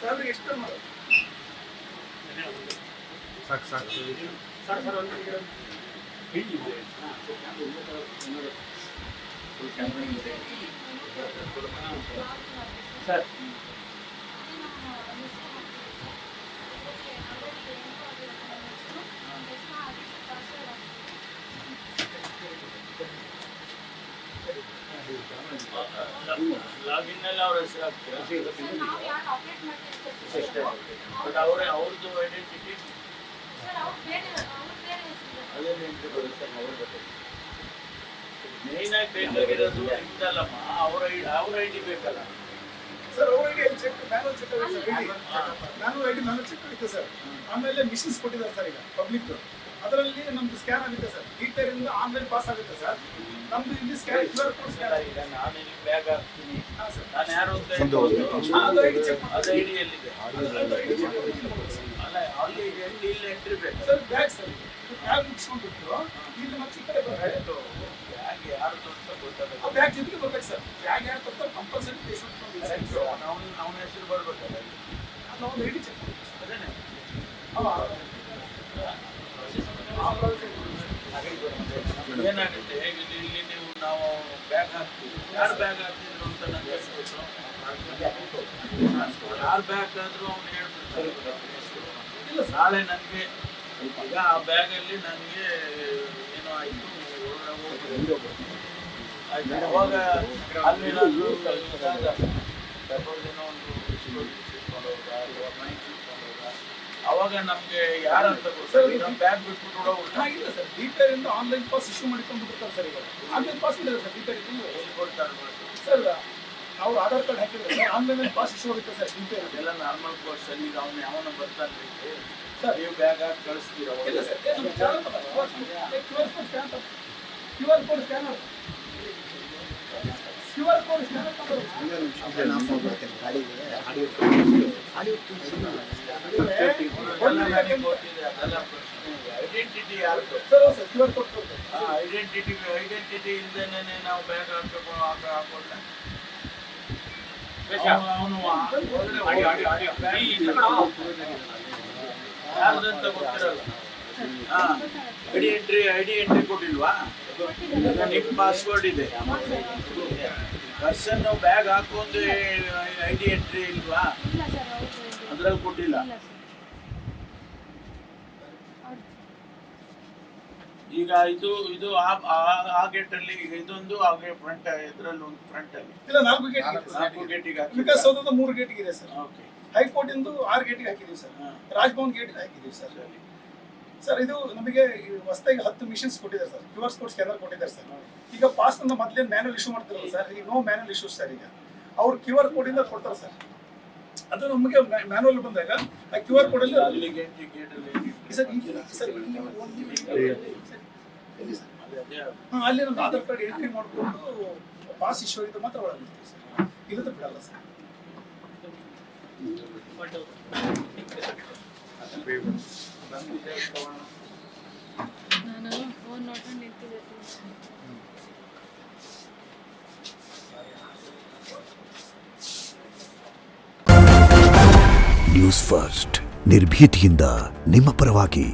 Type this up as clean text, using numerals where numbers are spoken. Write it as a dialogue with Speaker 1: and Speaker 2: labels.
Speaker 1: Salary ಎಷ್ಟು ಮಾಡೋದು
Speaker 2: ಸಾಕು
Speaker 3: ಸರ್ ಲಾಗಿನ್ ಅಲ್ಲಿ ಅವ್ರ ಹೆಸರು ಹಾಕ್ತೀರಾ ಬಟ್ ಅವ್ರದ್ದು ಐಡೆಂಟಿಟಿ ಅದೇನು ಎಂಟ್ರಿ ಬರುತ್ತೆ ಮೇನ್ ಆಗಿ ಬೇಕಾಗಿರೋದು ನಿಮ್ದಲ್ಲಮ್ಮ ಅವ್ರ ಐಡಿ ಬೇಕಲ್ಲ
Speaker 1: ಸರ್ ಅವ್ರ ಐಡಿ ಅಲ್ಲಿ check manual check manual check ಆಗುತ್ತೆ ಸರ್. ಆಮೇಲೆ ಮಿಷನ್ಸ್ ಕೊಟ್ಟಿದ್ದಾರೆ ಸರ್ ಈಗ ಪಬ್ಲಿಕ್ ಅದರಲ್ಲಿ ನಮ್ದು ಸ್ಕ್ಯಾನ್ ಆಗುತ್ತೆ ಸರ್. ಡೀಟೇಲ್ ಇಂದ ಆನ್ಲೈನ್ ಪಾಸ್ ಆಗುತ್ತೆ ಸರ್. ನಮ್ದು ಇಲ್ಲಿ ಸ್ಕ್ಯಾನ್ QR ಕೋಡ್ ಸ್ಕ್ಯಾನ್
Speaker 3: ಈಗ ನಾನು ಇಲ್ಲಿ ಬ್ಯಾಗ್ ಹಾಕ್ತೀನಿ
Speaker 1: ಸರ್.
Speaker 3: ನಾನು ಯಾರು ಅಂತ
Speaker 1: ಅದು ಐಡಿ ಚೆಕ್
Speaker 3: ಅದು ಐಡಿ ಎಲ್ಲಿದೆ ಅಲ್ಲ ಅಲ್ಲಿ ಇಲ್ಲಿ ಎಂಟ್ರಿ ಬೇಕು
Speaker 1: ಸರ್. ಬ್ಯಾಗ್ ಸರ್ ಇದು ಬ್ಯಾಗ್ ಮುಗಿಸ್ಕೊಂಡು ಇಲ್ಲಿ ಮತ್ತೆ ಈ ಕಡೆ ಬರಬೇಕು.
Speaker 3: ಬ್ಯಾಗ್ ಯಾರ್ದು ಅಂತ ಗೊತ್ತಾಗಲ್ಲ.
Speaker 1: ಆ ಬ್ಯಾಗ್ ಜೊತೆಗೆ ಬರ್ಬೇಕು ಸರ್. ಬ್ಯಾಗ್ ಯಾರು ತರ್ತಾರೆ ಕಂಪಲ್ಸರಿ ಪೇಷಂಟ್
Speaker 3: ಅವನ ಹೆಸರು ಬರ್ಬೇಕಲ್ಲ
Speaker 1: ನಾವು ಐಡಿ ಚೆಕ್ ಮಾಡ್ತೀವಿ ಸರ್.
Speaker 3: ಅದೇನೆ ಏನಾಗುತ್ತೆ ಇಲ್ಲಿ ನೀವು ನಾವು ಬ್ಯಾಗ್ ಹಾಕ್ತೀವಿ ಯಾರು ಬ್ಯಾಗ್ ಹಾಕ್ತಿದ್ರು ಅಂತ ನನಗೆ ಹೇಳ್ಬಿಟ್ಟು ಯಾರು ಬ್ಯಾಗ್ ಆದ್ರೂ ಅವ್ನು ಹೇಳ್ಬಿಡ್ತಾರೆ
Speaker 1: ಇಲ್ಲ ಸರ್.
Speaker 3: ನಾಳೆ ನನಗೆ ಈಗ ಆ ಬ್ಯಾಗಲ್ಲಿ ನನಗೆ ಏನೋ ಆಯಿತು ಆಯ್ತು ಅವಾಗ ಅಲ್ಲಿ ನಾನು ಏನೋ ಒಂದು ಅವಾಗ ನಮ್ಗೆ ಯಾರಂತ
Speaker 1: ಸರ್
Speaker 3: ನಮ್ಮ ಬ್ಯಾಗ್ ಬಿಟ್ಬಿಟ್ಟು ನೋಡೋದು
Speaker 1: ಇಲ್ಲ ಸರ್. ಡೀಟೇಲ್ ಇಂದ ಆನ್ಲೈನ್ ಪಾಸ್ ಇಶ್ಯೂ ಮಾಡಿಕೊಂಡು ಬಿಡ್ತಾರೆ ಸರ್. ಈಗ ಆನ್ಲೈನ್ ಪಾಸ್ ಇಲ್ಲ ಸರ್. ಡೀಟೇಲ್
Speaker 3: ಎಲ್ಲಿ ಕೊಡ್ತಾರೆ
Speaker 1: ಸರ್ ನಾವು ಆಧಾರ್ ಕಾರ್ಡ್ ಹಾಕಿದ್ರೆ ಆನ್ಲೈನ್ ಪಾಸ್ ಇಶ್ಯೂ ಆಗುತ್ತೆ ಸರ್. ಡೀಟೇಲ್
Speaker 3: ಅದೆಲ್ಲ ನಾರ್ಮಲ್ ಕೋರ್ಸ್ ಅಲ್ಲಿ ಅವನು ಯಾವನ ಬರ್ತಾನೆ
Speaker 1: ಸರ್.
Speaker 3: ನೀವು ಬ್ಯಾಗ್ ಹಾಕಿ ಕಳಿಸ್ತೀರ
Speaker 1: ಇಲ್ಲ sir. QR code scanner QR code scanner
Speaker 3: identity ಯಾರ್ದು
Speaker 1: ಸರ್. ಸರ್ QR ಕೋಡ್ ಕೊಡ್ತಾರೆ.
Speaker 3: ಐಡೆಂಟಿಟಿ ಇಲ್ದೇನೆ ನಾವು ಬ್ಯಾಗ್ ಹಾಕಬೇಕು ಹಾಕೊಂಡ ಅವನು ಯಾರ್ದಂತ ಗೊತ್ತಿರಲ್ಲ. ಐಡಿ ಎಂಟ್ರಿ ಕೊಟ್ಟಿಲ್ವಾ? ನಿಮ್ ಪಾಸ್ವರ್ಡ್ ಇದೆ. ಪರ್ಸನ್ ಬ್ಯಾಗ್ ಹಾಕೊಂಡು ಐಡಿ ಎಂಟ್ರಿ ಇಲ್ವಾ? ಅದ್ರಲ್ಲಿ ಕೊಟ್ಟಿಲ್ಲ. ಈಗ ಇದು ಆ ಗೇಟ್ ಅಲ್ಲಿ ಇದೊಂದು ಹಾಗೆ ಫ್ರಂಟ್ ಇದ್ರಲ್ಲಿ ಒಂದು ಫ್ರಂಟ್ ಅಲ್ಲಿ
Speaker 1: ಇಲ್ಲ 4 ಗೇಟ್
Speaker 3: 4 ಗೇಟಿಗೆ ಹಾಕಿ
Speaker 1: ವಿಕಾಸೌಧದ 3 ಗೇಟಿಗೆ ಇದೆ ಸರ್.
Speaker 3: ಓಕೆ.
Speaker 1: ಹೈಕೋರ್ಟ್ ಇಂದು 6 ಗೇಟಿಗೆ ಹಾಕಿದೀವಿ ಸರ್. ರಾಜಭವನ್ ಗೇಟಿಗೆ ಹಾಕಿದೀವಿ ಸರ್. ಸರ್ ಇದು ನಮಗೆ ಹೊಸದಾಗಿ 10 ಮಿಷನ್ಸ್ ಕೊಟ್ಟಿದ್ದಾರೆ ಸರ್. QR ಕೋಡ್ ಸ್ಕ್ಯಾನರ್ ಕೊಟ್ಟಿದ್ದಾರೆ ಸರ್. ಈಗ ಪಾಸ್ ಅಂತ ಮೊದಲೇ ಮ್ಯಾನುವಲ್ ಇಶ್ಯೂ ಮಾಡ್ತಿರಲ್ಲ ಸರ್. ಈಗ ನೋ ಮ್ಯಾನುವಲ್ ಇಶ್ಯೂಸ್ ಸರ್. ಈಗ ಅವ್ರು QR ಕೋಡ್ ಇಂದ ಕೊಡ್ತಾರೆ ಸರ್. ಅದು ನಮಗೆ ಮ್ಯಾನುವಲ್ ಬಂದಾಗ ಆ QR ಕೋಡ್ ಅಲ್ಲಿ
Speaker 3: ಅಲ್ಲಿ ಗೇಟ್ ಅಲ್ಲಿ
Speaker 1: ಸರ್ ಅಲ್ಲಿ ನಮ್ಮ ಆಧಾರ್ ಕಾರ್ಡ್ ಎಂಟ್ರಿ ಮಾಡಿಕೊಂಡು ಪಾಸ್ ಇಶ್ಯೂ ಆಗಿದ್ದು ಮಾತ್ರ ಒಳಗೆ ಬಿಡ್ತೀವಿ ಸರ್. ಇಲ್ಲದ ಬಿಡಲ್ಲ ಸರ್.
Speaker 4: ನಾನು ಫೋನ್ ನೋಡ್ಕೊಂಡು ನಿಂತಿದ್ದೆ.
Speaker 5: ನ್ಯೂಸ್ ಫಸ್ಟ್ ನಿರ್ಭೀತಿಯಿಂದ ನಿಮ್ಮ ಪರವಾಗಿ.